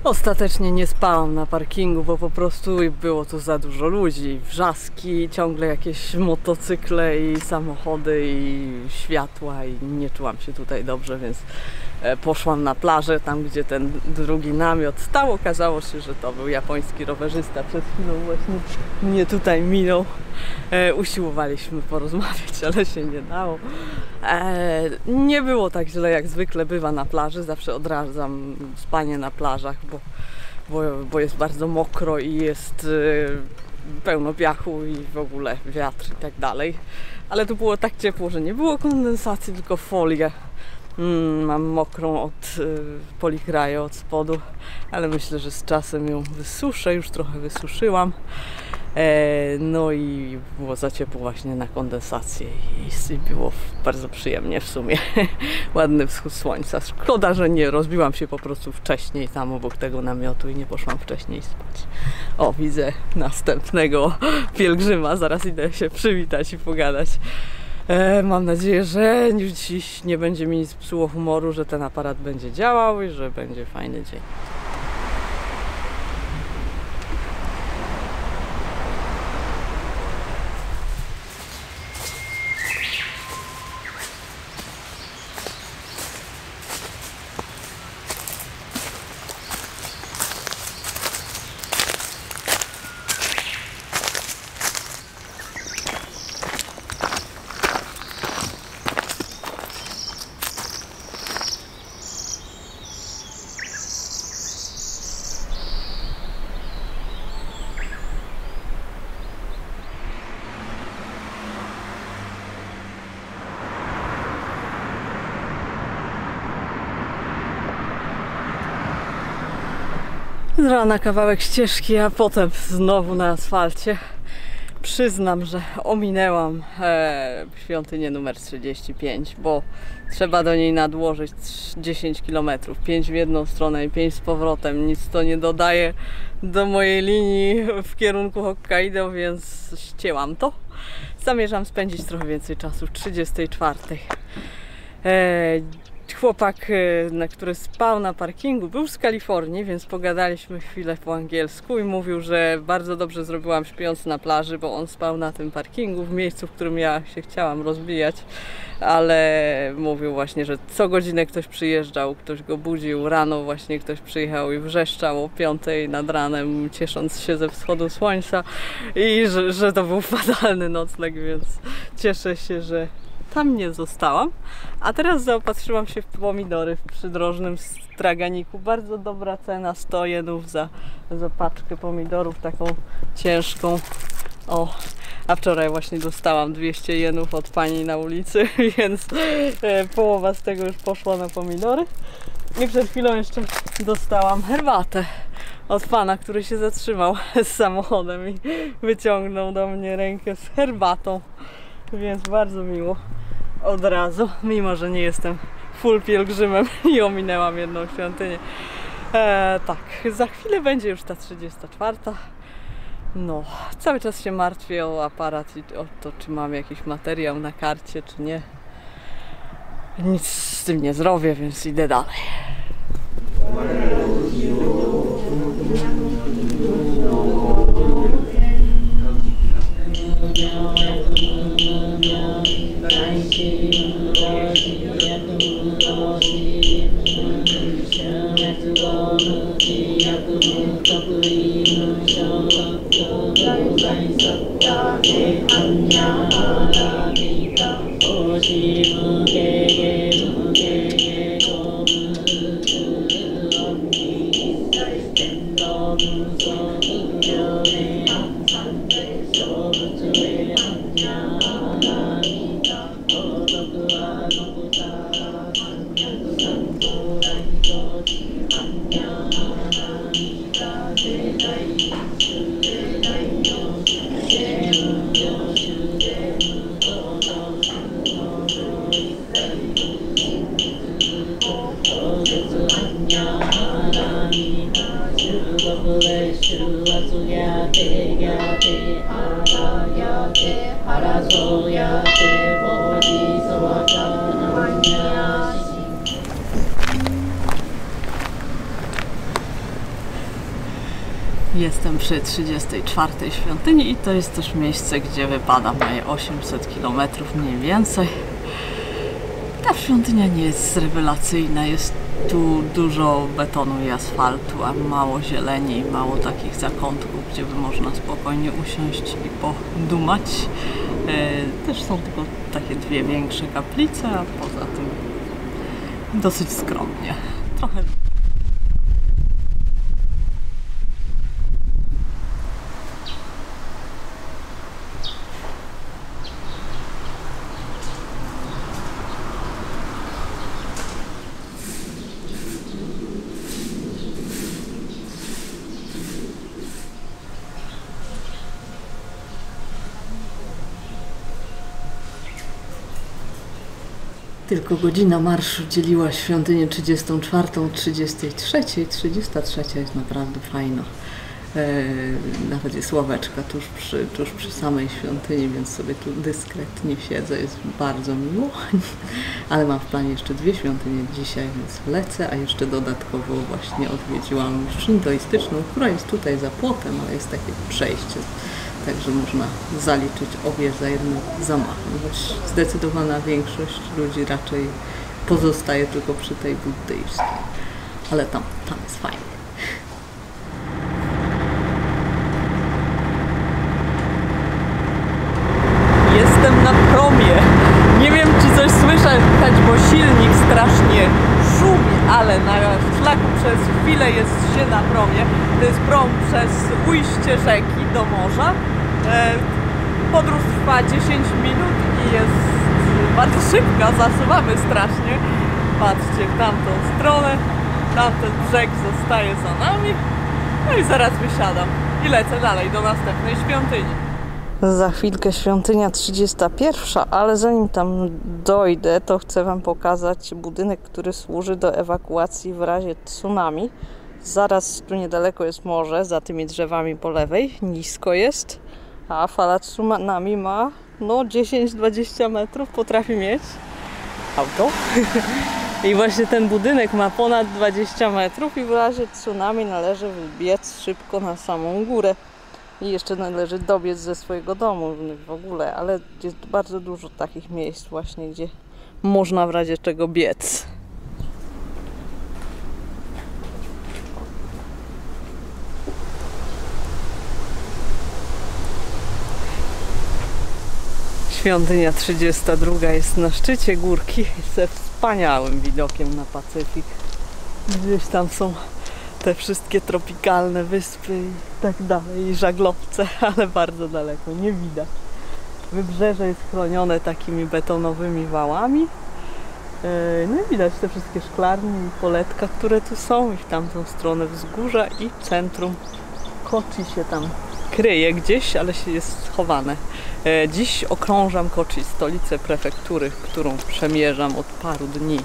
Ostatecznie nie spałam na parkingu, bo po prostu było tu za dużo ludzi, wrzaski, ciągle jakieś motocykle i samochody i światła i nie czułam się tutaj dobrze, więc poszłam na plażę, tam gdzie ten drugi namiot stał. Okazało się, że to był japoński rowerzysta. Przed chwilą właśnie mnie tutaj minął. Usiłowaliśmy porozmawiać, ale się nie dało. Nie było tak źle, jak zwykle bywa na plaży. Zawsze odradzam spanie na plażach, bo jest bardzo mokro i jest pełno piachu i w ogóle wiatr i tak dalej. Ale tu było tak ciepło, że nie było kondensacji, tylko folię. Mam mokrą od polikraje od spodu, ale myślę, że z czasem ją wysuszę. Już trochę wysuszyłam. No i było za ciepło właśnie na kondensację i było bardzo przyjemnie w sumie. Ładny wschód słońca. Szkoda, że nie rozbiłam się po prostu wcześniej tam obok tego namiotu i nie poszłam wcześniej spać. O, widzę następnego pielgrzyma. Zaraz idę się przywitać i pogadać. Mam nadzieję, że dziś nie będzie mi nic psuło humoru, że ten aparat będzie działał i że będzie fajny dzień. Z rana kawałek ścieżki, a potem znowu na asfalcie. Przyznam, że ominęłam świątynię numer 35, bo trzeba do niej nadłożyć 10 km, 5 w jedną stronę i 5 z powrotem. Nic to nie dodaje do mojej linii w kierunku Hokkaido, więc ścięłam to. Zamierzam spędzić trochę więcej czasu w 34. Chłopak, który spał na parkingu, był z Kalifornii, więc pogadaliśmy chwilę po angielsku i mówił, że bardzo dobrze zrobiłam śpiąc na plaży, bo on spał na tym parkingu, w miejscu, w którym ja się chciałam rozbijać, ale mówił właśnie, że co godzinę ktoś przyjeżdżał, ktoś go budził, rano właśnie ktoś przyjechał i wrzeszczał o 5 nad ranem, ciesząc się ze wschodu słońca i że to był fatalny nocleg, więc cieszę się, że tam nie zostałam. A teraz zaopatrzyłam się w pomidory w przydrożnym straganiku. Bardzo dobra cena, 100 jenów za paczkę pomidorów, taką ciężką. O, a wczoraj właśnie dostałam 200 jenów od pani na ulicy, więc połowa z tego już poszła na pomidory. I przed chwilą jeszcze dostałam herbatę od pana, który się zatrzymał z samochodem i wyciągnął do mnie rękę z herbatą, więc bardzo miło. Od razu, mimo że nie jestem full pielgrzymem i ominęłam jedną świątynię. Tak, za chwilę będzie już ta 34. No, cały czas się martwię o aparat i o to, czy mam jakiś materiał na karcie, czy nie. Nic z tym nie zrobię, więc idę dalej. Jestem przy 34. świątyni i to jest też miejsce, gdzie wypada moje 800 km mniej więcej. Ta świątynia nie jest rewelacyjna, jest tu dużo betonu i asfaltu, a mało zieleni, mało takich zakątków, gdzie by można spokojnie usiąść i podumać. Też są tylko takie dwie większe kaplice, a poza tym dosyć skromnie. Trochę. Tylko godzina marszu dzieliła świątynię 34 od 33. 33 jest naprawdę fajna. Nawet jest ławeczka tuż przy samej świątyni, więc sobie tu dyskretnie siedzę. Jest bardzo miło. Ale mam w planie jeszcze dwie świątynie dzisiaj, więc lecę, a jeszcze dodatkowo właśnie odwiedziłam shintoistyczną, która jest tutaj za płotem, ale jest takie przejście. Także można zaliczyć obie za jednym zamachem, choć zdecydowana większość ludzi raczej pozostaje tylko przy tej buddyjskiej. Ale tam jest fajnie. Jestem na promie. Nie wiem, czy coś słychać, bo silnik strasznie szumi, ale na szlaku przez chwilę jest się na promie. To jest prom przez ujście rzeki do morza. Podróż trwa 10 minut i jest bardzo szybka, zasuwamy strasznie. Patrzcie w tamtą stronę, tamten brzeg zostaje za nami. No i zaraz wysiadam i lecę dalej do następnej świątyni. Za chwilkę świątynia 31, ale zanim tam dojdę, to chcę Wam pokazać budynek, który służy do ewakuacji w razie tsunami. Zaraz tu niedaleko jest morze, za tymi drzewami po lewej, nisko jest, a fala tsunami ma no 10-20 metrów, potrafi mieć auto. I właśnie ten budynek ma ponad 20 metrów i w razie tsunami należy biec szybko na samą górę. I jeszcze należy dobiec ze swojego domu w ogóle, ale jest bardzo dużo takich miejsc właśnie, gdzie można w razie czego biec. Świątynia 32 jest na szczycie górki ze wspaniałym widokiem na Pacyfik. Gdzieś tam są te wszystkie tropikalne wyspy i tak dalej, i żaglowce, ale bardzo daleko, nie widać. Wybrzeże jest chronione takimi betonowymi wałami. No i widać te wszystkie szklarnie i poletka, które tu są, i w tamtą stronę wzgórza, i centrum Kochi się tam kryje gdzieś, ale się jest schowane. Dziś okrążam Kochi, stolicę prefektury, którą przemierzam od paru dni.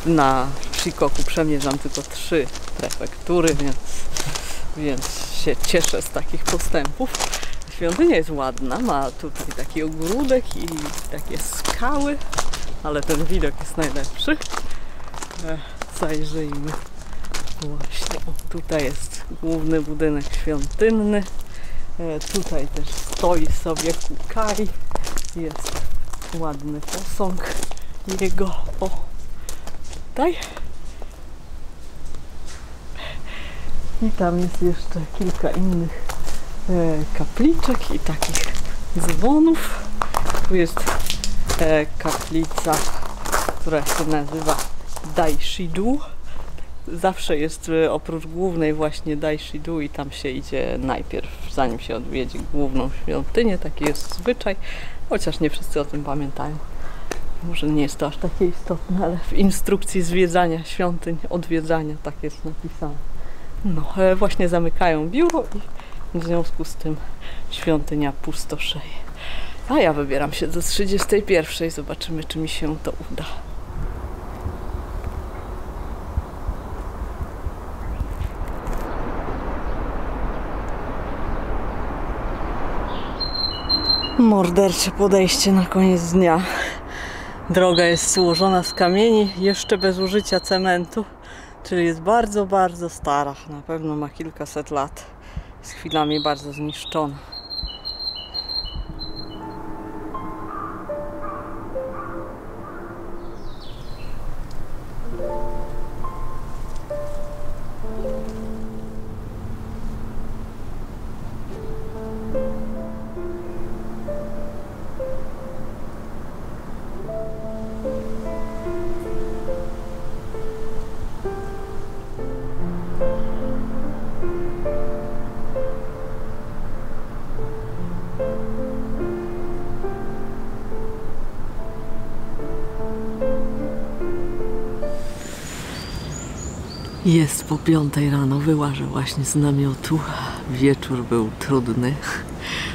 Na Shikoku przemierzam tylko 3 prefektury, więc się cieszę z takich postępów. Świątynia jest ładna, ma tutaj taki ogródek i takie skały, ale ten widok jest najlepszy. Zajrzyjmy. Właśnie, tutaj jest główny budynek świątynny. Tutaj też stoi sobie Kukai. Jest ładny posąg jego. O, tutaj. I tam jest jeszcze kilka innych kapliczek i takich dzwonów. Tu jest kaplica, która się nazywa Daishidu. Zawsze jest oprócz głównej właśnie Daishidu i tam się idzie najpierw, zanim się odwiedzi główną świątynię. Taki jest zwyczaj, chociaż nie wszyscy o tym pamiętają. Może nie jest to aż takie istotne, ale w instrukcji zwiedzania świątyń, odwiedzania tak jest napisane. No, właśnie zamykają biuro i w związku z tym świątynia pustoszeje. A ja wybieram się do 31. Zobaczymy, czy mi się to uda. Mordercze podejście na koniec dnia. Droga jest złożona z kamieni, jeszcze bez użycia cementu. Czyli jest bardzo, bardzo stara. Na pewno ma kilkaset lat. Z chwilami bardzo zniszczona. Jest po 5 rano, wyłażę właśnie z namiotu. Wieczór był trudny.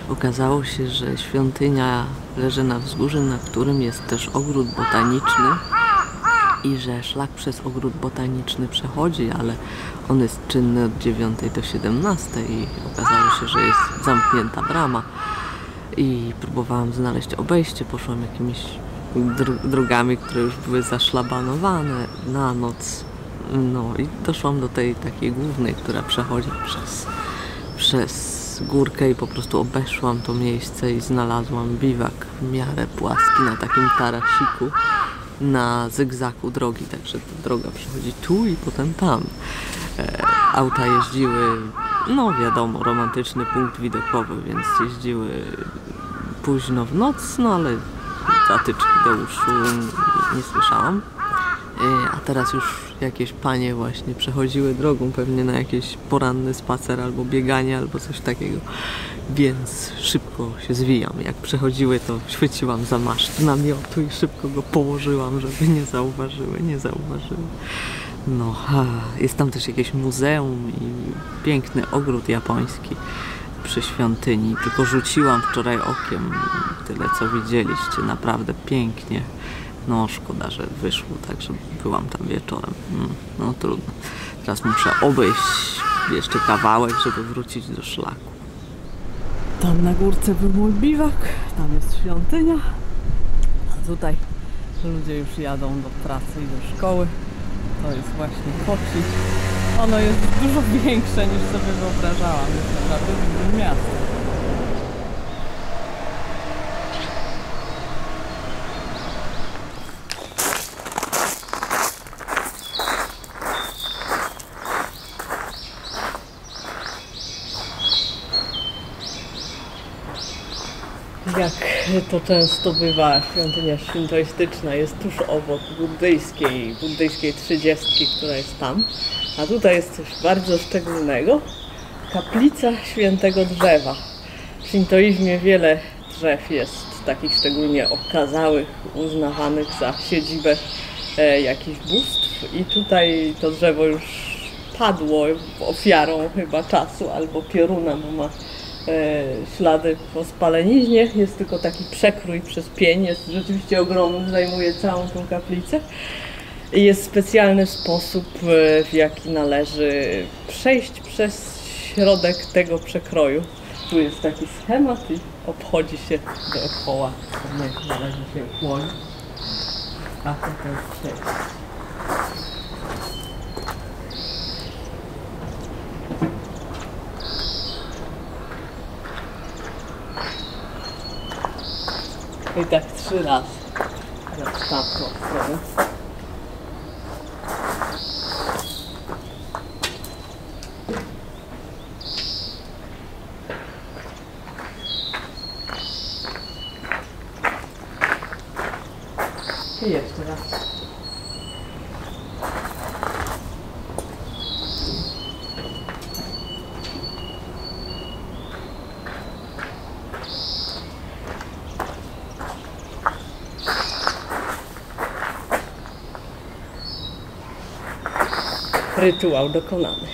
Okazało się, że świątynia leży na wzgórzu, na którym jest też ogród botaniczny i że szlak przez ogród botaniczny przechodzi, ale on jest czynny od 9 do 17 i okazało się, że jest zamknięta brama. I próbowałam znaleźć obejście, poszłam jakimiś drogami, które już były zaszlabanowane na noc. No i doszłam do tej takiej głównej, która przechodzi przez górkę i po prostu obeszłam to miejsce i znalazłam biwak w miarę płaski na takim tarasiku na zygzaku drogi, także droga przechodzi tu i potem tam. Auta jeździły, no wiadomo, romantyczny punkt widokowy, więc jeździły późno w noc, no ale zatyczki do uszu nie słyszałam. A teraz już jakieś panie właśnie przechodziły drogą, pewnie na jakiś poranny spacer albo bieganie, albo coś takiego. Więc szybko się zwijam. Jak przechodziły, to chwyciłam za maszt namiotu i szybko go położyłam, żeby nie zauważyły. No, jest tam też jakieś muzeum i piękny ogród japoński przy świątyni. Tylko rzuciłam wczoraj okiem tyle, co widzieliście. Naprawdę pięknie. No szkoda, że wyszło, także byłam tam wieczorem. No trudno. Teraz muszę obejść jeszcze kawałek, żeby wrócić do szlaku. Tam na górce był mój biwak, tam jest świątynia. A tutaj ludzie już jadą do pracy i do szkoły. To jest właśnie Kochi. Ono jest dużo większe niż sobie wyobrażałam. Jest naprawdę dużym miastem. Jak to często bywa, świątynia szintoistyczna jest tuż obok buddyjskiej 30, która jest tam. A tutaj jest coś bardzo szczególnego. Kaplica świętego drzewa. W szintoizmie wiele drzew jest takich szczególnie okazałych, uznawanych za siedzibę jakichś bóstw. I tutaj to drzewo już padło ofiarą chyba czasu albo pioruna, bo ma ślady po spaleniznie. Jest tylko taki przekrój przez pień. Jest rzeczywiście ogromny, zajmuje całą tą kaplicę. I jest specjalny sposób, w jaki należy przejść przez środek tego przekroju. Tu jest taki schemat i obchodzi się dookoła. Nie należy się ukłonić. A to jest przejście. I tak 3 razy. Teraz tamtą stronę. I jeszcze raz. Rytuał dokonany.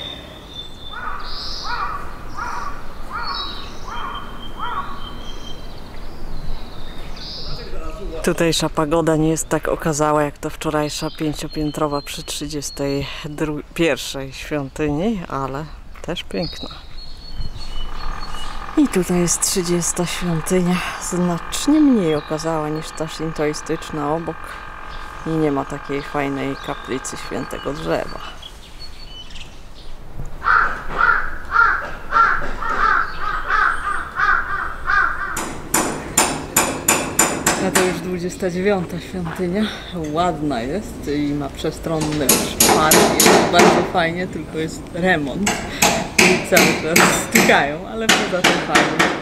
Tutejsza pagoda nie jest tak okazała jak to wczorajsza 5-piętrowa przy 31 świątyni, ale też piękna. I tutaj jest 30 świątynia, znacznie mniej okazała niż ta szintoistyczna obok i nie ma takiej fajnej kaplicy świętego drzewa. 29. świątynia. Ładna jest i ma przestronny park. Jest bardzo fajnie, tylko jest remont. I cały czas stykają, ale poza tym fajnie.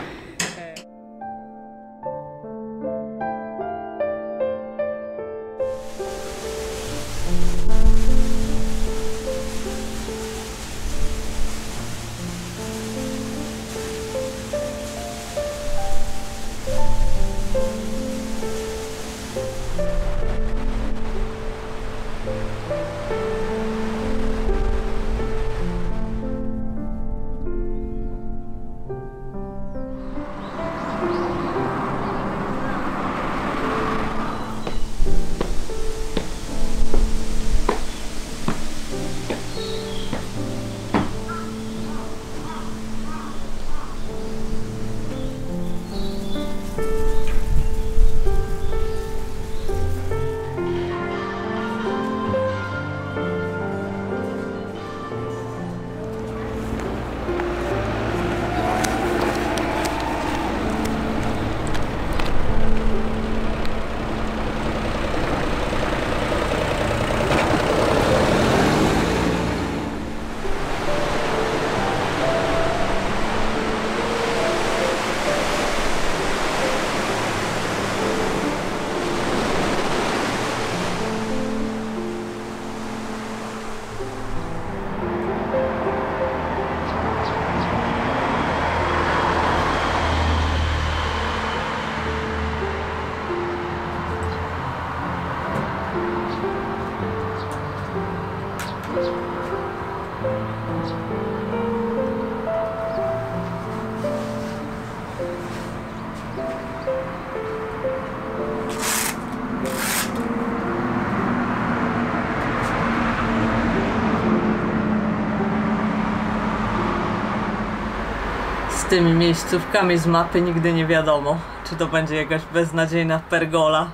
Tymi miejscówkami z mapy nigdy nie wiadomo, czy to będzie jakaś beznadziejna pergola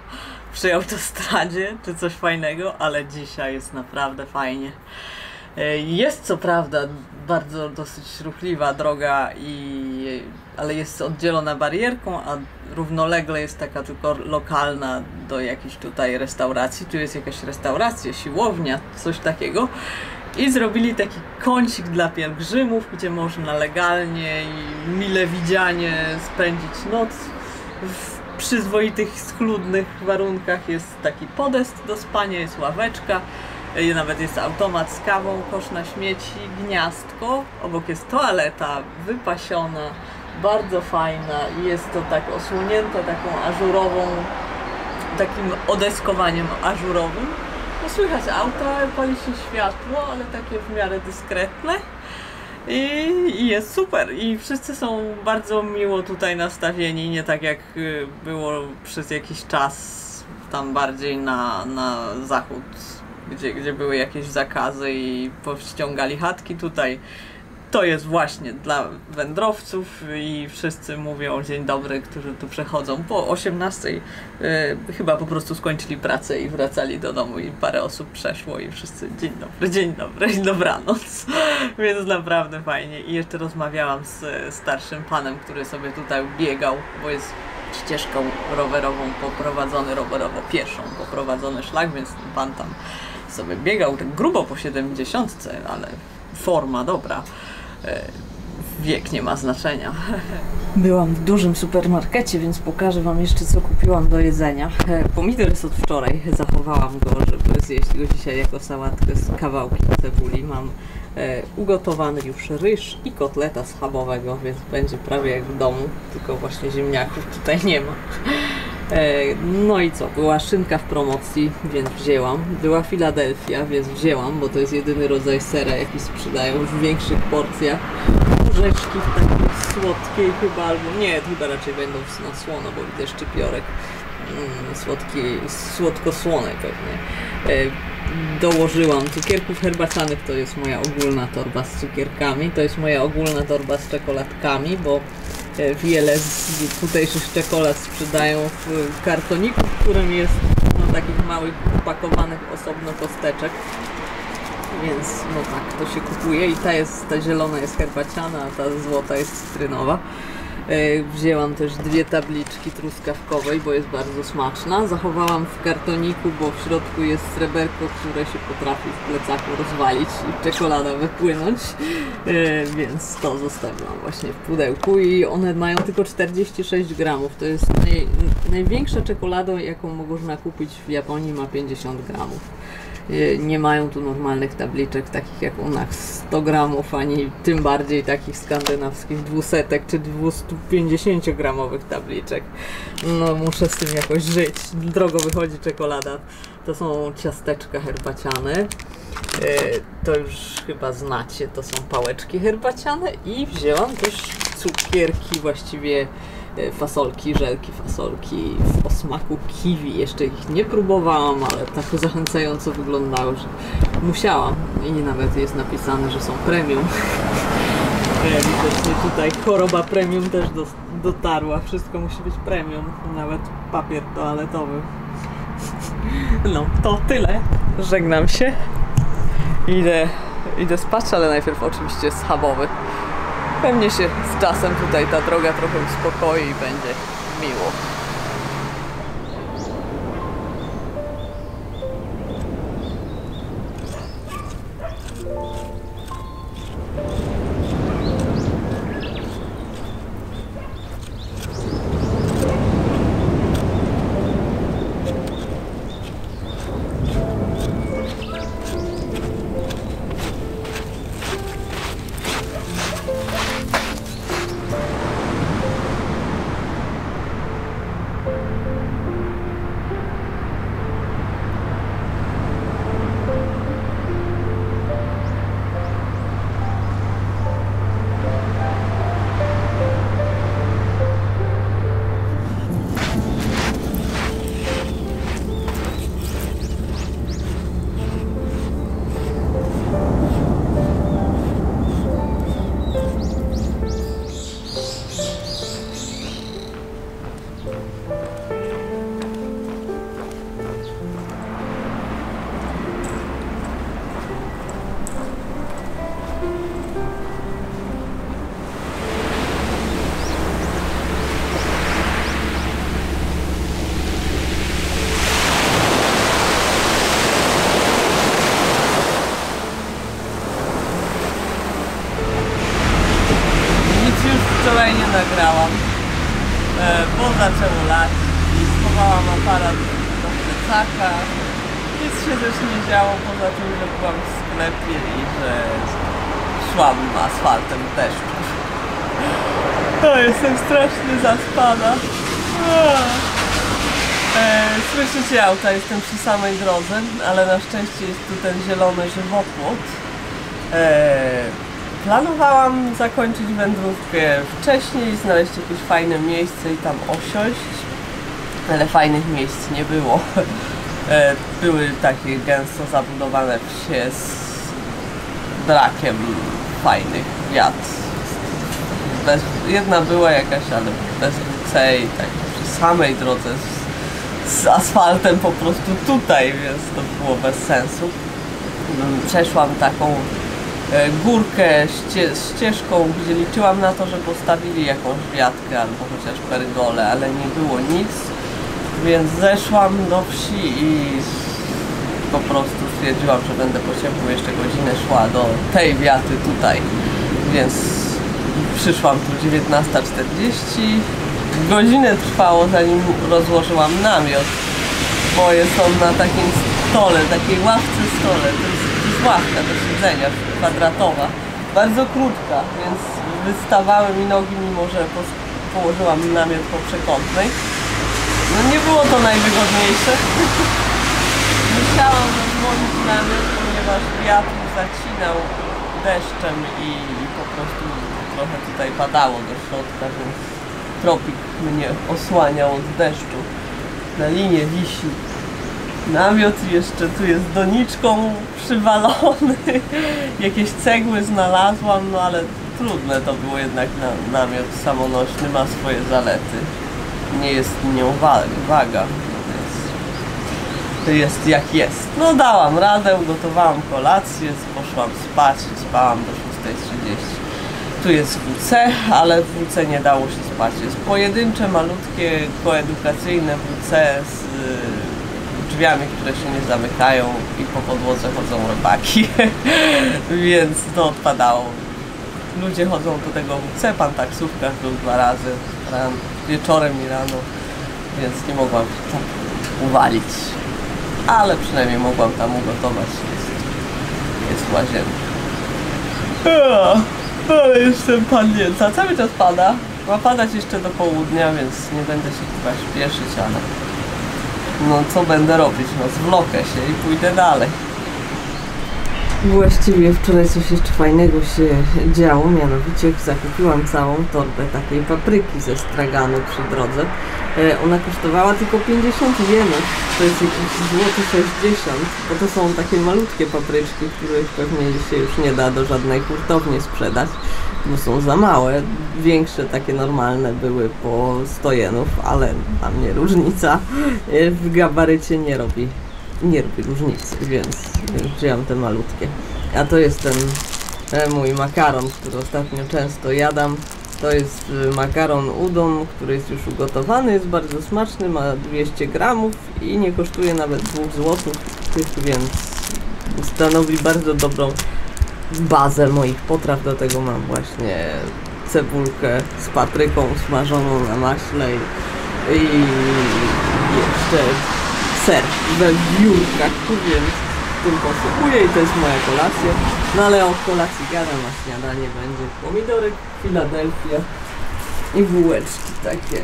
przy autostradzie, czy coś fajnego, ale dzisiaj jest naprawdę fajnie. Jest co prawda bardzo dosyć ruchliwa droga, ale jest oddzielona barierką, a równolegle jest taka tylko lokalna do jakiejś tutaj restauracji. Tu jest jakaś restauracja, siłownia, coś takiego. I zrobili taki kącik dla pielgrzymów, gdzie można legalnie i mile widzianie spędzić noc w przyzwoitych, schludnych warunkach. Jest taki podest do spania, jest ławeczka, nawet jest automat z kawą, kosz na śmieci, gniazdko, obok jest toaleta wypasiona, bardzo fajna i jest to tak osłonięte taką ażurową, takim odeskowaniem ażurowym. No słychać auta, pali się światło, ale takie w miarę dyskretne i jest super i wszyscy są bardzo miło tutaj nastawieni, nie tak jak było przez jakiś czas tam bardziej na zachód, gdzie były jakieś zakazy i powściągali chatki. Tutaj to jest właśnie dla wędrowców i wszyscy mówią dzień dobry, którzy tu przechodzą. Po 18 chyba po prostu skończyli pracę i wracali do domu i parę osób przeszło i wszyscy dzień dobry i dobranoc. Więc naprawdę fajnie. I jeszcze rozmawiałam z starszym panem, który sobie tutaj biegał, bo jest ścieżką rowerową poprowadzony, rowerowo pieszą poprowadzony szlak, więc pan tam sobie biegał tak grubo po 70, ale forma dobra. Wiek nie ma znaczenia. Byłam w dużym supermarkecie, więc pokażę wam jeszcze, co kupiłam do jedzenia. Pomidor jest od wczoraj, zachowałam go, żeby zjeść go dzisiaj jako sałatkę z kawałkiem cebuli. Mam ugotowany już ryż i kotleta schabowego, więc będzie prawie jak w domu, tylko właśnie ziemniaków tutaj nie ma. No i co? Była szynka w promocji, więc wzięłam. Była Filadelfia, więc wzięłam, bo to jest jedyny rodzaj sera, jaki sprzedają w większych porcjach. Orzeszki w takiej słodkiej chyba, albo nie, chyba raczej będą na słono, bo widzę szczypiorek. Słodko-słone pewnie. Dołożyłam cukierków herbacianych, to jest moja ogólna torba z cukierkami, to jest moja ogólna torba z czekoladkami, bo wiele z tutejszych czekolad sprzedają w kartoniku, w którym jest takich małych upakowanych osobno kosteczek, więc no tak, to się kupuje i ta zielona jest herbaciana, a ta złota jest cytrynowa. Wzięłam też 2 tabliczki truskawkowej, bo jest bardzo smaczna. Zachowałam w kartoniku, bo w środku jest sreberko, które się potrafi w plecaku rozwalić i czekolada wypłynąć. Więc to zostawiłam właśnie w pudełku i one mają tylko 46 gramów. To jest największa czekolada, jaką można kupić w Japonii, ma 50 gramów. Nie mają tu normalnych tabliczek, takich jak u nas 100 gramów, ani tym bardziej takich skandynawskich 200 czy 250 gramowych tabliczek. No muszę z tym jakoś żyć. Drogo wychodzi czekolada. To są ciasteczka herbaciane. To już chyba znacie, to są pałeczki herbaciane i wzięłam też cukierki, właściwie fasolki, żelki fasolki o smaku kiwi. Jeszcze ich nie próbowałam, ale tak zachęcająco wyglądały, że musiałam. I nawet jest napisane, że są premium. Widocznie tutaj choroba premium też dotarła. Wszystko musi być premium, nawet papier toaletowy. No, to tyle. Żegnam się. Idę spać, ale najpierw oczywiście schabowy. Pewnie się z czasem tutaj ta droga trochę uspokoi i będzie miło. Wczoraj nie nagrałam, bo zaczęło lać i schowałam aparat do plecaka. Nic się też nie działo, poza tym, że byłam w sklepie i że szłam asfaltem w deszczu. Jestem strasznie zaspana. Słyszycie auta, jestem przy samej drodze, ale na szczęście jest tu ten zielony żywopłot. Planowałam zakończyć wędrówkę wcześniej, znaleźć jakieś fajne miejsce i tam osiąść, ale fajnych miejsc nie było. Były takie gęsto zabudowane wsie z brakiem fajnych wiat. Jedna była jakaś, ale bez WC i tak przy samej drodze z asfaltem po prostu tutaj, więc to było bez sensu. Przeszłam taką górkę ścieżką, gdzie liczyłam na to, że postawili jakąś wiatkę albo chociaż pergolę, ale nie było nic, więc zeszłam do wsi i po prostu stwierdziłam, że będę po ciepłu jeszcze godzinę szła do tej wiaty tutaj, więc przyszłam tu 19:40. Godzinę trwało, zanim rozłożyłam namiot, bo jest on na takim stole, takiej ławce stole. To jest ławka do siedzenia, kwadratowa, bardzo krótka, więc wystawały mi nogi, mimo że położyłam namiot po przekątnej. No nie było to najwygodniejsze. Musiałam rozłożyć namiot, ponieważ wiatr zacinał deszczem i po prostu trochę tutaj padało do środka, więc tropik mnie osłaniał od deszczu. Na linie wisi namiot i jeszcze tu jest doniczką przywalony. Jakieś cegły znalazłam, no ale trudne to było jednak, namiot samonośny ma swoje zalety. Nie jest nią waga. To jest jak jest. No dałam radę, ugotowałam kolację, poszłam spać i spałam do 6:30. Tu jest WC, ale w WC nie dało się spać. Jest pojedyncze, malutkie, koedukacyjne WC z drzwiami, które się nie zamykają i po podłodze chodzą robaki, więc to odpadało. Ludzie chodzą do tego WC, pan taksówkarz był 2 razy, wieczorem i rano, więc nie mogłam tam uwalić, ale przynajmniej mogłam tam ugotować, jest łazienka. Ale jestem padnięta, cały czas pada, ma padać jeszcze do południa, więc nie będę się chyba śpieszyć, ale no co będę robić, no zwlokę się i pójdę dalej. Właściwie wczoraj coś jeszcze fajnego się działo, mianowicie zakupiłam całą torbę takiej papryki ze straganu przy drodze. Ona kosztowała tylko 50 jenów, to jest jakieś złoty 60, bo to są takie malutkie papryczki, których pewnie się już nie da do żadnej hurtowni sprzedać, bo są za małe. Większe, takie normalne były po 100 jenów, ale dla mnie różnica w gabarycie nie robi różnicy, więc wziąłem te malutkie. A to jest ten mój makaron, który ostatnio często jadam. To jest makaron udon, który jest już ugotowany, jest bardzo smaczny, ma 200 gramów i nie kosztuje nawet 2 zł, więc stanowi bardzo dobrą bazę moich potraw. Do tego mam właśnie cebulkę z papryką smażoną na maśle i jeszcze ser we wiórkach, więc tym posypuję i to jest moja kolacja. No ale od kolacji gadam, a śniadanie będzie pomidorek, Filadelfia i bułeczki takie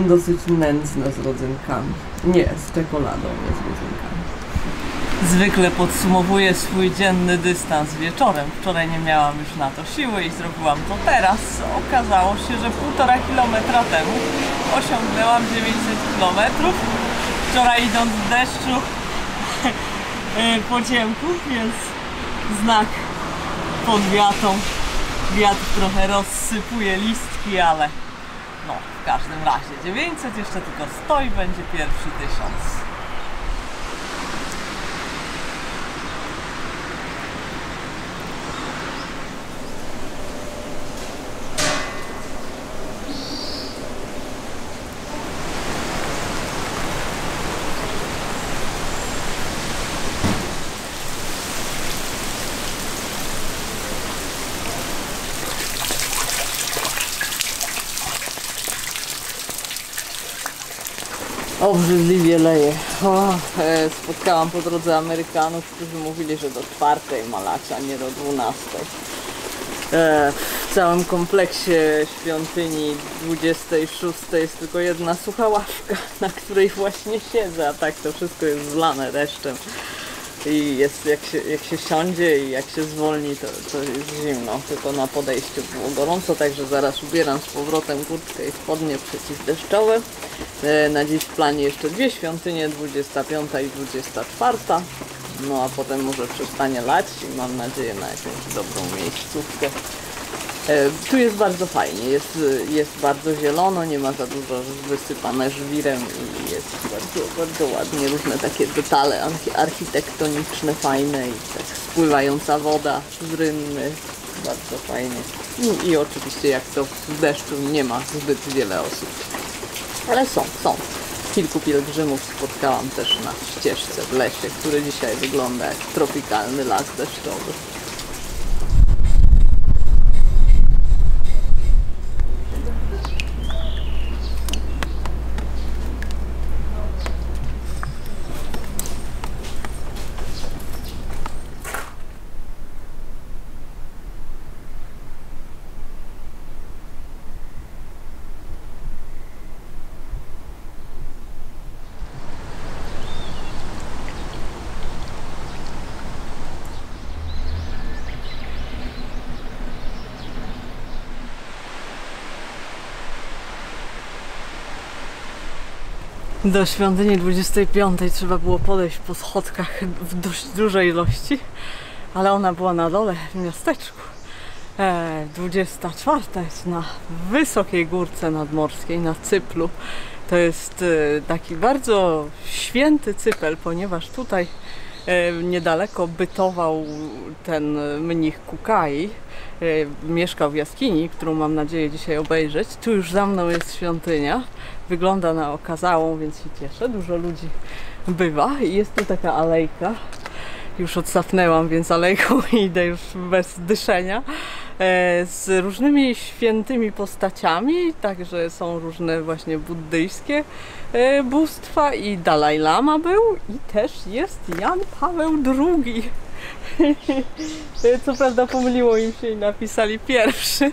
dosyć nędzne z rodzynkami. Nie, z czekoladą, nie z rodzynkami. Zwykle podsumowuję swój dzienny dystans wieczorem. Wczoraj nie miałam już na to siły i zrobiłam to teraz. Okazało się, że 1,5 kilometra temu osiągnęłam 900 km. Wczoraj idąc w deszczu po ciemku, więc znak pod wiatą. Wiatr trochę rozsypuje listki, ale no w każdym razie 900 jeszcze tylko stoi, będzie pierwszy 1000. Obrzydliwie leje. Spotkałam po drodze Amerykanów, którzy mówili, że do 4 ma lać, a nie do 12. W całym kompleksie świątyni 26 jest tylko jedna sucha ławka, na której właśnie siedzę, a tak to wszystko jest zlane deszczem. I jest, jak się siądzie i jak się zwolni, to jest zimno. Tylko na podejściu było gorąco, także zaraz ubieram z powrotem kurtkę i spodnie przeciwdeszczowe. Na dziś w planie jeszcze 2 świątynie, 25 i 24. No a potem może przestanie lać i mam nadzieję na jakąś dobrą miejscówkę. Tu jest bardzo fajnie, jest bardzo zielono, nie ma za dużo wysypane żwirem i jest bardzo ładnie, różne takie detale architektoniczne fajne i tak spływająca woda z rynny, bardzo fajnie. I oczywiście jak to w deszczu nie ma zbyt wiele osób, ale są. Kilku pielgrzymów spotkałam też na ścieżce w lesie, który dzisiaj wygląda jak tropikalny las deszczowy. Do świątyni 25 trzeba było podejść po schodkach w dość dużej ilości, ale ona była na dole w miasteczku. 24 jest na wysokiej górce nadmorskiej, na Cyplu. To jest taki bardzo święty cypel, ponieważ tutaj Niedaleko bytował ten mnich Kukai. Mieszkał w jaskini, którą mam nadzieję dzisiaj obejrzeć. Tu już za mną jest świątynia. Wygląda na okazałą, więc się cieszę. Dużo ludzi bywa i jest tu taka alejka. Już odsapnęłam, więc alejką idę już bez dyszenia. Z różnymi świętymi postaciami, także są różne właśnie buddyjskie bóstwa i Dalaj Lama był i też jest Jan Paweł II. Co prawda pomyliło im się i napisali pierwszy,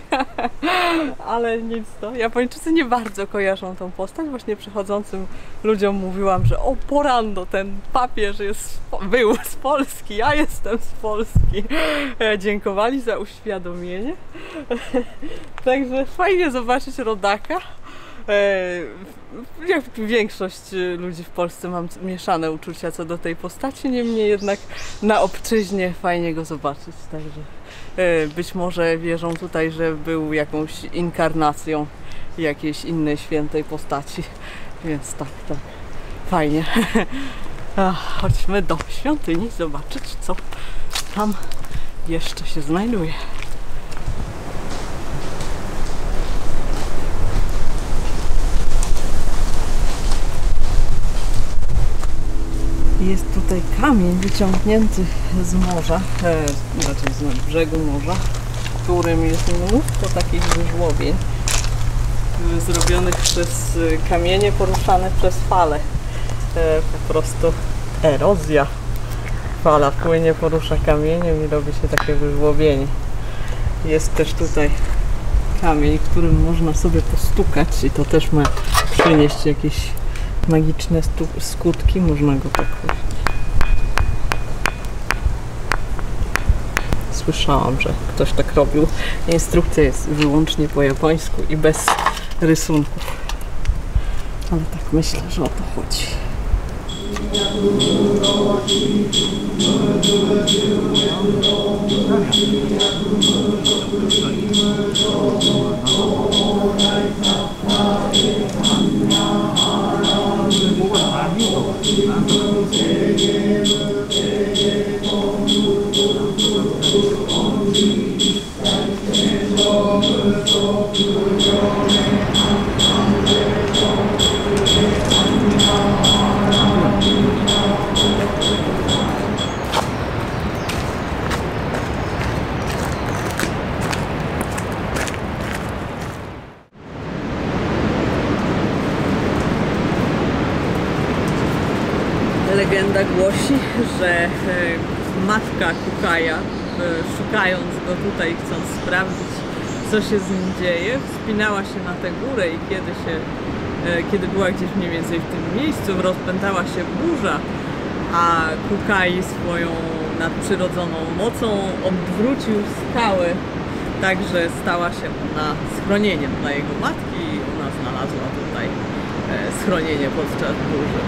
ale nic to. Japończycy nie bardzo kojarzą tą postać. Właśnie przychodzącym ludziom mówiłam, że o porando, ten papież był z Polski, ja jestem z Polski. Dziękowali za uświadomienie. Także fajnie zobaczyć rodaka. Jak większość ludzi w Polsce mam mieszane uczucia co do tej postaci, niemniej jednak na obczyźnie fajnie go zobaczyć, także być może wierzą tutaj, że był jakąś inkarnacją jakiejś innej świętej postaci, więc tak, fajnie. Chodźmy do świątyni zobaczyć, co tam jeszcze się znajduje. Jest tutaj kamień wyciągnięty z morza, raczej z brzegu morza, w którym jest mnóstwo takich wyżłobień zrobionych przez kamienie poruszane przez fale. Po prostu erozja. Fala płynie, porusza kamieniem i robi się takie wyżłobienie. Jest też tutaj kamień, którym można sobie postukać i to też ma przynieść jakieś magiczne skutki, można go tak powiedzieć. Słyszałam, że ktoś tak robił. Instrukcja jest wyłącznie po japońsku i bez rysunków. Ale tak myślę, że o to chodzi. Legenda głosi, że matka Kukaja, szukając go tutaj, chcąc sprawdzić, co się z nim dzieje, wspinała się na tę górę i kiedy była gdzieś mniej więcej w tym miejscu, rozpętała się burza, a Kukai swoją nadprzyrodzoną mocą odwrócił skałę, tak że stała się ona schronieniem dla jego matki i ona znalazła tutaj schronienie podczas burzy.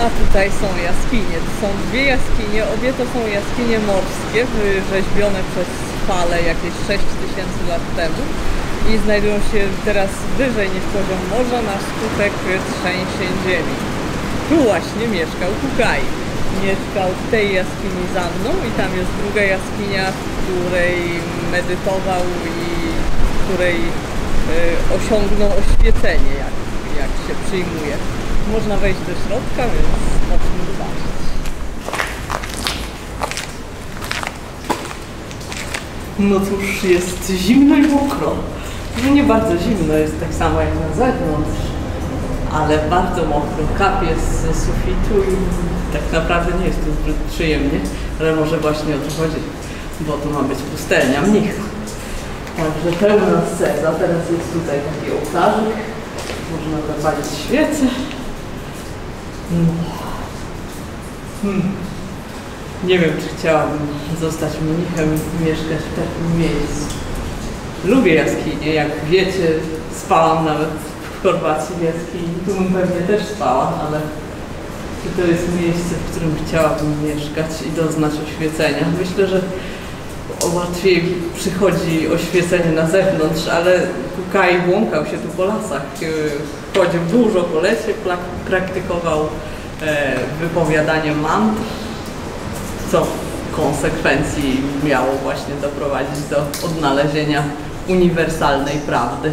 A tutaj są jaskinie. To są dwie jaskinie, obie to są jaskinie morskie, wyrzeźbione przez fale jakieś 6000 lat temu i znajdują się teraz wyżej niż poziom morza na skutek trzęsień ziemi. Tu właśnie mieszkał Kukai. Mieszkał w tej jaskini za mną i tam jest druga jaskinia, w której medytował i w której osiągnął oświecenie, jak się przyjmuje. Można wejść do środka, więc chodźmy zobaczyć. No cóż, jest zimno i mokro. No nie bardzo zimno, jest tak samo jak na zewnątrz, ale bardzo mokro. Kapie z sufitu i tak naprawdę nie jest to zbyt przyjemnie, ale może właśnie o to chodzi, bo tu ma być pustelnia mnicha. Także pełna scena. Teraz jest tutaj taki ołtarzyk, można zapalić świecę. No. Nie wiem, czy chciałabym zostać mnichem i mieszkać w takim miejscu. Lubię jaskinie, jak wiecie, spałam nawet w Chorwacji w jaskini. Tu bym pewnie też spała, ale czy to jest miejsce, w którym chciałabym mieszkać i doznać oświecenia? Myślę, że łatwiej przychodzi oświecenie na zewnątrz, ale Kukai błąkał się tu po lasach. Chodził dużo po lesie, praktykował wypowiadanie mantr, co w konsekwencji miało właśnie doprowadzić do odnalezienia uniwersalnej prawdy.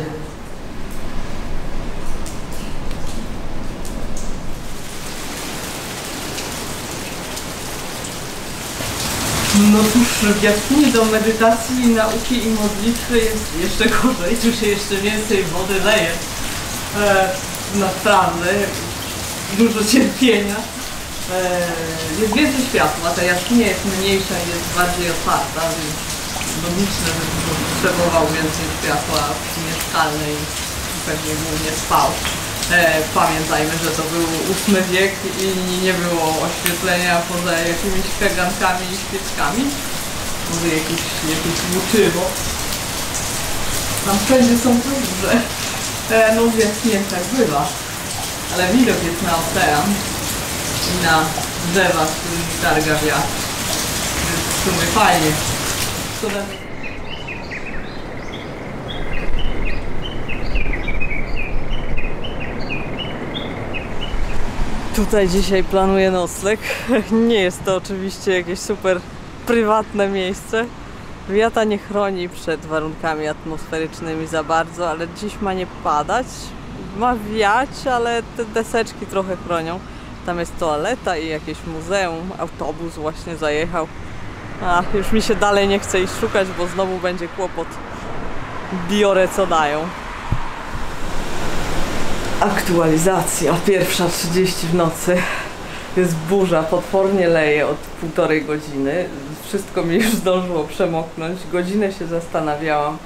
No cóż, w jaskini do medytacji, nauki i modlitwy jest jeszcze gorzej, tu się jeszcze więcej wody leje. Naprawdę, dużo cierpienia. Jest więcej światła, ta jaskinia jest mniejsza i jest bardziej otwarta, więc logiczne, że potrzebował więcej światła mieszkalne i pewnie głównie spał. Pamiętajmy, że to był VIII wiek i nie było oświetlenia poza jakimiś kagankami i świeczkami. Może jakieś włóczywo. Tam wszędzie są duże. No więc nie tak bywa. Ale widok jest na ocean i na drzewa, z którymi targa wiatr. Więc w sumie fajnie. Tutaj dzisiaj planuję nocleg. Nie jest to oczywiście jakieś super prywatne miejsce. Wiata nie chroni przed warunkami atmosferycznymi za bardzo, ale dziś ma nie padać. Ma wiać, ale te deseczki trochę chronią. Tam jest toaleta i jakieś muzeum. Autobus właśnie zajechał. Już mi się dalej nie chce iść szukać, bo znowu będzie kłopot. Biorę co dają. Aktualizacja, 1:30 w nocy. Jest burza, potwornie leje od 1,5 godziny. Wszystko mi już zdążyło przemoknąć. Godzinę się zastanawiałam,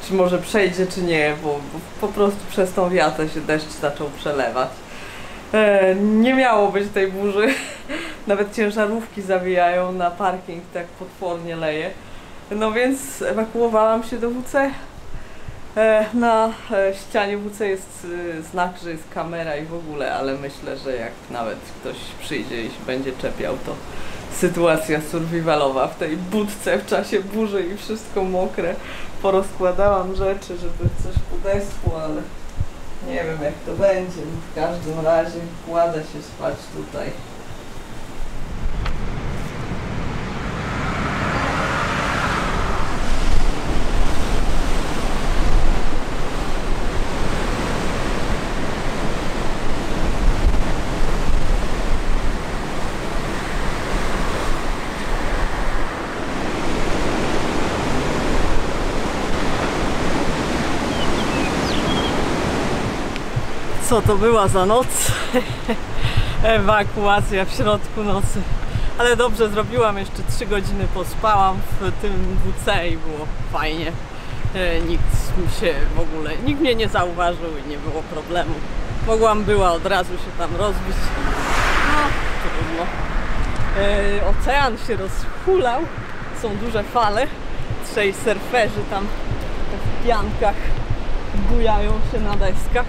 czy może przejdzie, czy nie, bo po prostu przez tą wiatę się deszcz zaczął przelewać. Nie miało być tej burzy. Nawet ciężarówki zawijają na parking, tak potwornie leje. No więc ewakuowałam się do WC. Na ścianie WC jest znak, że jest kamera i w ogóle, ale myślę, że jak nawet ktoś przyjdzie i się będzie czepiał, to sytuacja survivalowa w tej budce w czasie burzy i wszystko mokre. Porozkładałam rzeczy, żeby coś podeschło, ale nie wiem jak to będzie. W każdym razie kładę się spać tutaj. Co to była za noc? Ewakuacja w środku nocy. Ale dobrze zrobiłam, jeszcze 3 godziny pospałam w tym WC i było fajnie. Nikt mnie nie zauważył i nie było problemu. Była od razu się tam rozbić. No, trudno. Ocean się rozhulał, są duże fale. 3 surferzy tam w piankach bujają się na deskach.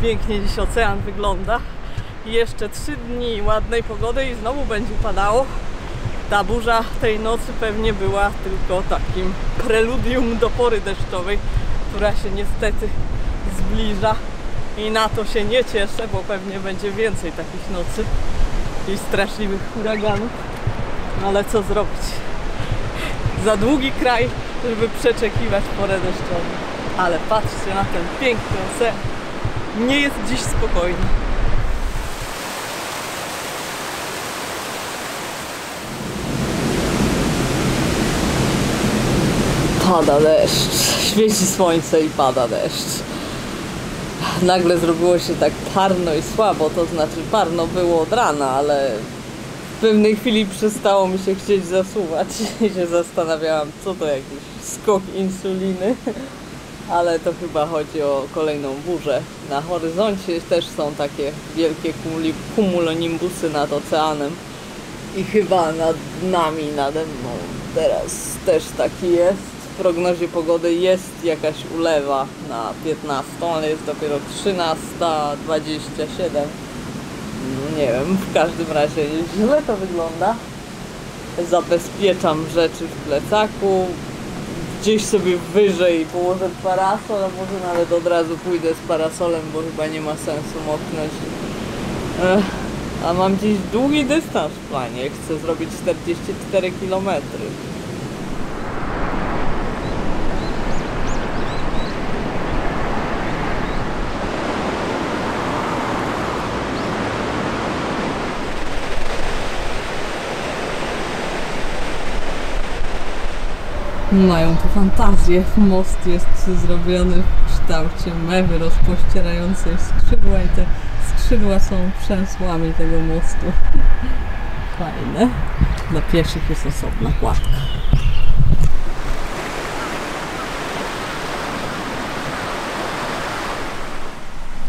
Pięknie dziś ocean wygląda. I jeszcze 3 dni ładnej pogody i znowu będzie padało. Ta burza tej nocy pewnie była tylko takim preludium do pory deszczowej, która się niestety zbliża i na to się nie cieszę, bo pewnie będzie więcej takich nocy i straszliwych huraganów. No ale co zrobić? Za długi kraj, żeby przeczekiwać porę deszczową. Ale patrzcie na ten piękny ocean. Nie jest dziś spokojnie. Pada deszcz, świeci słońce i pada deszcz. Nagle zrobiło się tak parno i słabo, to znaczy parno było od rana, ale w pewnej chwili przestało mi się chcieć zasuwać i się zastanawiałam, co to jakiś skok insuliny. Ale to chyba chodzi o kolejną burzę. Na horyzoncie też są takie wielkie cumulonimbusy nad oceanem. I chyba nad nami, nade mną teraz też taki jest. W prognozie pogody jest jakaś ulewa na 15, ale jest dopiero 13:27. Nie wiem, w każdym razie źle to wygląda. Zabezpieczam rzeczy w plecaku. Gdzieś sobie wyżej położę parasol, a może nawet od razu pójdę z parasolem, bo chyba nie ma sensu moknąć. A mam dziś długi dystans w planie. Chcę zrobić 44 km. Mają tu fantazję. Most jest zrobiony w kształcie mewy rozpościerającej skrzydła i te skrzydła są przęsłami tego mostu. Fajne. Dla pieszych jest osobna kładka.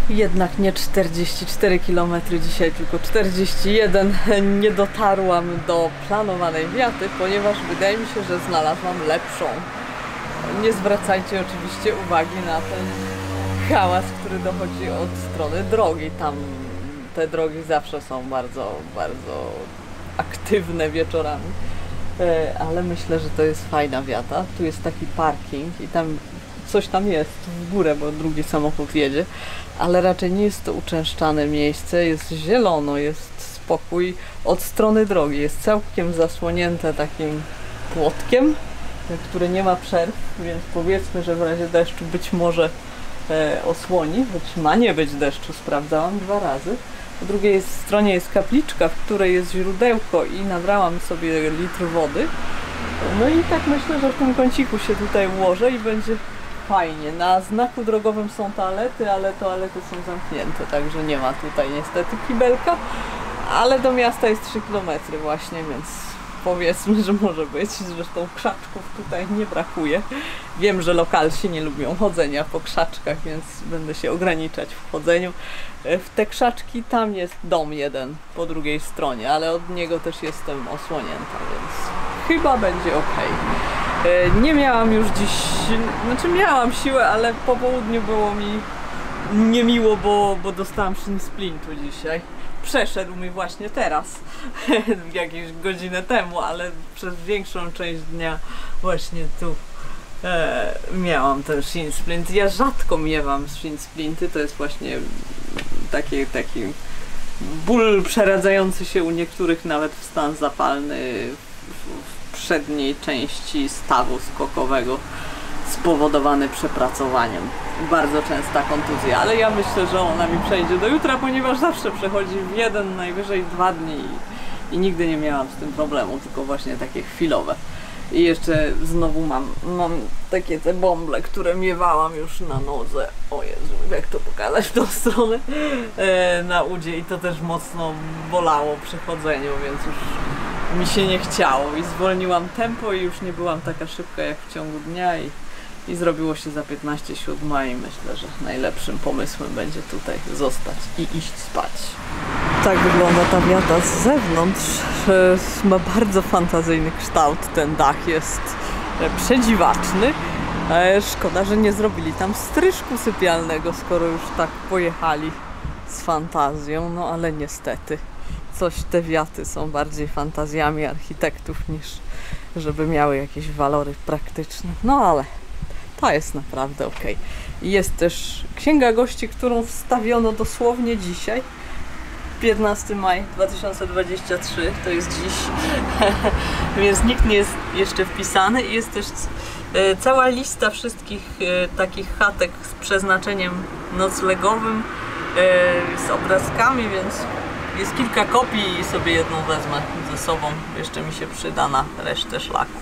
Jednak nie 44 km dzisiaj, tylko 41. Nie dotarłam do planowanej wiaty, ponieważ wydaje mi się, że znalazłam lepszą. Nie zwracajcie oczywiście uwagi na ten hałas, który dochodzi od strony drogi. Tam te drogi zawsze są bardzo, bardzo aktywne wieczorami. Ale myślę, że to jest fajna wiata. Tu jest taki parking i tam coś tam jest w górę, bo drugi samochód jedzie, ale raczej nie jest to uczęszczane miejsce, jest zielono, jest spokój od strony drogi, jest całkiem zasłonięte takim płotkiem, który nie ma przerw, więc powiedzmy, że w razie deszczu być może osłoni, choć ma nie być deszczu, sprawdzałam 2 razy. Po drugiej stronie jest kapliczka, w której jest źródełko i nabrałam sobie litr wody. No i tak myślę, że w tym kąciku się tutaj ułożę i będzie fajnie. Na znaku drogowym są toalety, ale toalety są zamknięte, także nie ma tutaj niestety kibelka, ale do miasta jest 3 km właśnie, więc powiedzmy, że może być. Zresztą krzaczków tutaj nie brakuje. Wiem, że lokalsi nie lubią chodzenia po krzaczkach, więc będę się ograniczać w chodzeniu. W te krzaczki tam jest dom jeden po drugiej stronie, ale od niego też jestem osłonięta, więc chyba będzie ok. Nie miałam już dziś, znaczy miałam siłę, ale po południu było mi niemiło, bo dostałam shin splintu dzisiaj. Przeszedł mi właśnie teraz, jakieś godzinę temu, ale przez większą część dnia właśnie tu miałam ten shin splint. Ja rzadko miewam shin splinty, to jest właśnie taki ból przeradzający się u niektórych nawet w stan zapalny w przedniej części stawu skokowego, spowodowany przepracowaniem. Bardzo częsta kontuzja, ale ja myślę, że ona mi przejdzie do jutra, ponieważ zawsze przechodzi w 1, najwyżej 2 dni i nigdy nie miałam z tym problemu, tylko właśnie takie chwilowe. I jeszcze znowu mam takie te bąble, które miewałam już na nodze. O Jezu, jak to pokazać w tą stronę? Na udzie i to też mocno bolało przy chodzeniu, więc już mi się nie chciało i zwolniłam tempo i już nie byłam taka szybka jak w ciągu dnia i zrobiło się za 15:07 i myślę, że najlepszym pomysłem będzie tutaj zostać i iść spać. Tak wygląda ta wiata z zewnątrz. Ma bardzo fantazyjny kształt, ten dach jest przedziwaczny. Szkoda, że nie zrobili tam stryżku sypialnego, skoro już tak pojechali z fantazją, no ale niestety coś te wiaty są bardziej fantazjami architektów niż żeby miały jakieś walory praktyczne. No ale ta jest naprawdę ok. I jest też księga gości, którą wstawiono dosłownie dzisiaj. 15 maja 2023, to jest dziś, więc nikt nie jest jeszcze wpisany i jest też cała lista wszystkich takich chatek z przeznaczeniem noclegowym, z obrazkami, więc jest kilka kopii i sobie jedną wezmę ze sobą, jeszcze mi się przyda na resztę szlaku.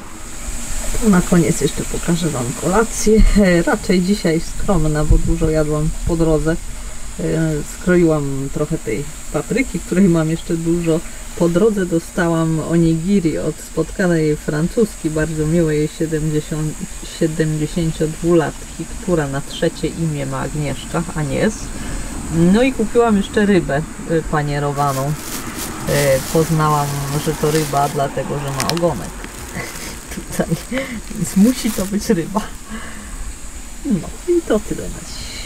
Na koniec jeszcze pokażę Wam kolację, raczej dzisiaj skromna, bo dużo jadłam po drodze. Skroiłam trochę tej papryki, której mam jeszcze dużo. Po drodze dostałam onigiri od spotkanej Francuski, bardzo miłej 72-latki, która na trzecie imię ma Agnieszka, Agnieszka. No i kupiłam jeszcze rybę panierowaną. poznałam, że to ryba, dlatego że ma ogonek. Tutaj, więc musi to być ryba. No i to tyle na dziś.